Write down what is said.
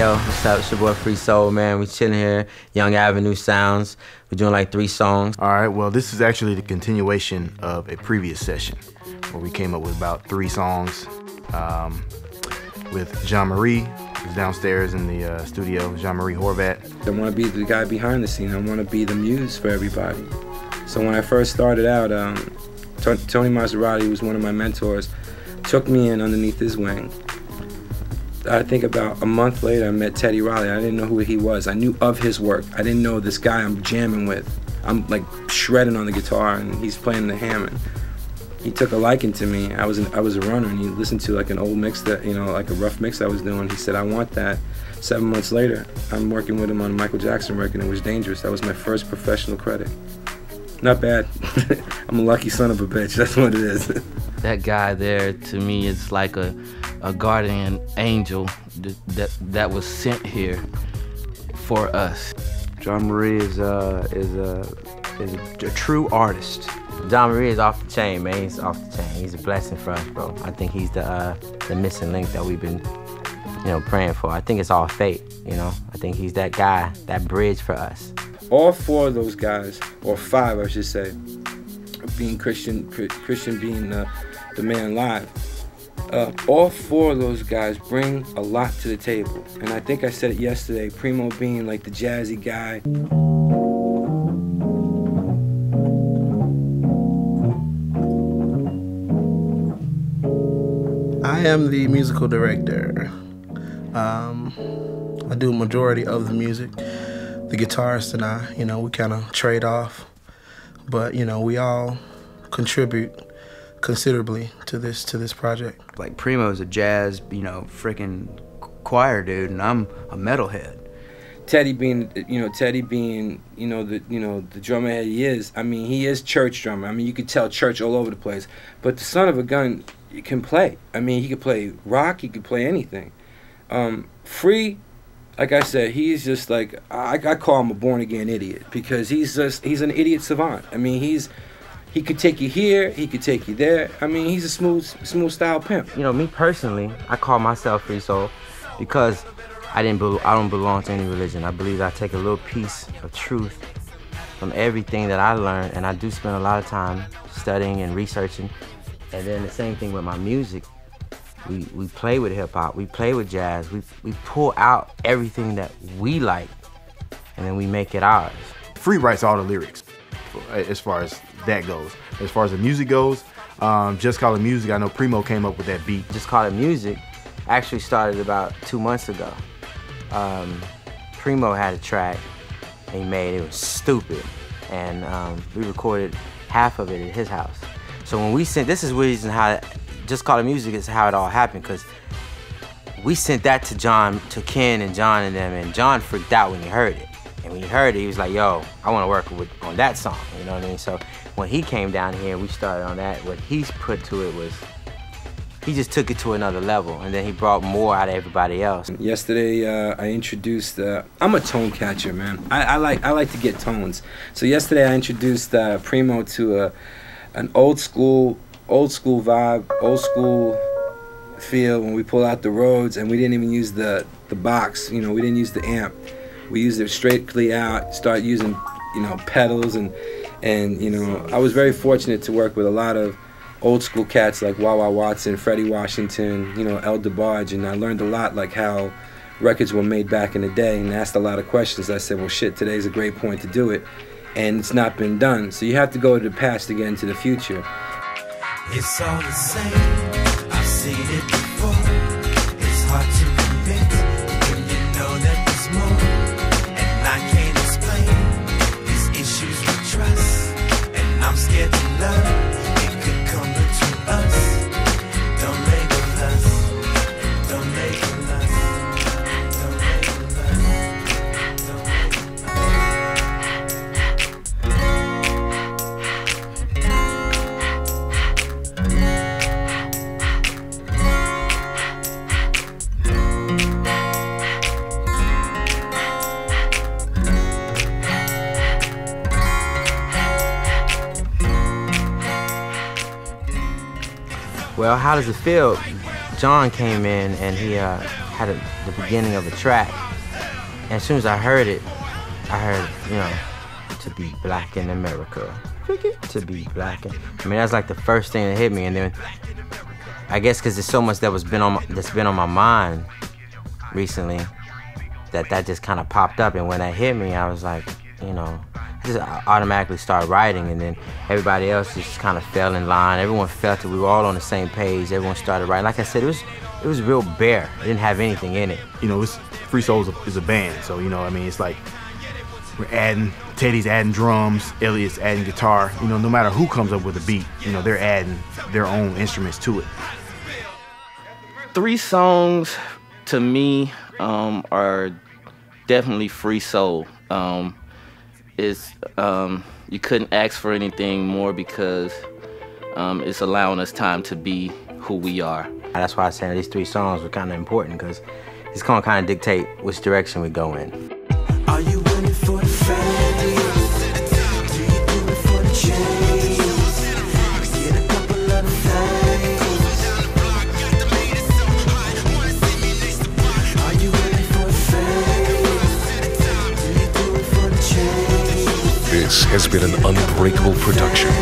Yo, what's up? It's your boy FreeSol, man. We chilling here, Young Avenue Sounds. We're doing like 3 songs. All right, well, this is actually the continuation of a previous session where we came up with about 3 songs with Jean-Marie, who's downstairs in the studio, Jean-Marie Horvat. I want to be the guy behind the scene. I want to be the muse for everybody. So when I first started out, Tony Maserati, who was one of my mentors, took me in underneath his wing. I think about a month later, I met Teddy Riley. I didn't know who he was. I knew of his work. I didn't know this guy I'm jamming with. I'm like shredding on the guitar and he's playing the Hammond. He took a liking to me. I was a runner and he listened to like an old mix that, you know, like a rough mix I was doing. He said, I want that. 7 months later, I'm working with him on a Michael Jackson record. It was Dangerous. That was my first professional credit. Not bad. I'm a lucky son of a bitch. That's what it is. That guy there, to me, is like a guardian angel that was sent here for us. Jean-Marie is a true artist. Jean-Marie is off the chain, man. He's off the chain. He's a blessing for us, bro. I think he's the missing link that we've been, you know, praying for. I think it's all fate, you know. I think he's that guy, that bridge for us. All 4 of those guys, or 5, I should say, being Christian being the man live. All 4 of those guys bring a lot to the table. And I think I said it yesterday, Primo being like the jazzy guy. I am the musical director. I do a majority of the music. The guitarist and I, you know, we kind of trade off. But, you know, we all contribute considerably to this project. Like Primo's a jazz, you know, freaking choir dude, and I'm a metalhead. Teddy being, the drummer head he is. I mean, he is church drummer. I mean, you could tell church all over the place. But the son of a gun, he can play. I mean, he could play rock. He could play anything. Free, like I said, he's just like, I call him a born-again idiot because he's an idiot savant. I mean, he could take you here, he could take you there. I mean, he's a smooth style pimp. You know, me personally, I call myself FreeSol because I don't belong to any religion. I believe I take a little piece of truth from everything that I learned, and I do spend a lot of time studying and researching. And then the same thing with my music. We play with hip-hop, we play with jazz, we pull out everything that we like, and then we make it ours. Free writes all the lyrics, as far as that goes. As far as the music goes, Just Call It Music, I know Primo came up with that beat. Just Call It Music actually started about 2 months ago. Primo had a track he made, it was stupid, and we recorded half of it at his house. So when we sent, this is the reason how Just Call It Music is how it all happened, because we sent that to Ken and John and them, and John freaked out when he heard it. And when he heard it, he was like, yo, I want to work on that song, you know what I mean? So when he came down here, we started on that. What he's put to it was, he just took it to another level, and then he brought more out of everybody else. Yesterday, I introduced, I'm a tone catcher, man. I like to get tones. So yesterday I introduced Primo to an old school vibe, old school feel when we pull out the Rhodes, and we didn't even use the box, you know, we didn't use the amp. We used it straightly out, start using, you know, pedals, and you know, I was very fortunate to work with a lot of old school cats like Wawa Watson, Freddie Washington, you know, El DeBarge, and I learned a lot like how records were made back in the day, and asked a lot of questions. I said, well shit, today's a great point to do it, and it's not been done. So you have to go to the past to get into the future. It's all the same, I've seen it before. It's hard to convince when you know that there's more. And I can't explain these issues with trust. And I'm scared to love. It could come between us. Don't label us. Don't label us. Don't label us. Don't label Well, how does it feel? John came in and had the beginning of a track. And as soon as I heard it, I heard, you know, to be black in America. To be black in, I mean, that's like the first thing that hit me. And then I guess because there's so much that's been on my mind recently that just kind of popped up. And when that hit me, I was like, you know, I just automatically started writing, and then everybody else just kind of fell in line. Everyone felt that we were all on the same page. Everyone started writing. Like I said, it was real bare. It didn't have anything in it. You know, FreeSol is a band, so, you know, I mean, it's like Teddy's adding drums, Elliot's adding guitar. You know, no matter who comes up with a beat, you know, they're adding their own instruments to it. 3 songs to me are definitely FreeSol. You couldn't ask for anything more because it's allowing us time to be who we are. That's why I said these 3 songs were kind of important, because it's going to kind of dictate which direction we go in. Are you in it for the fame? Do you do it for the change? Get a couple of things. Are you in it for the fame? Do you do it for the change? This has been an Unbreakable production.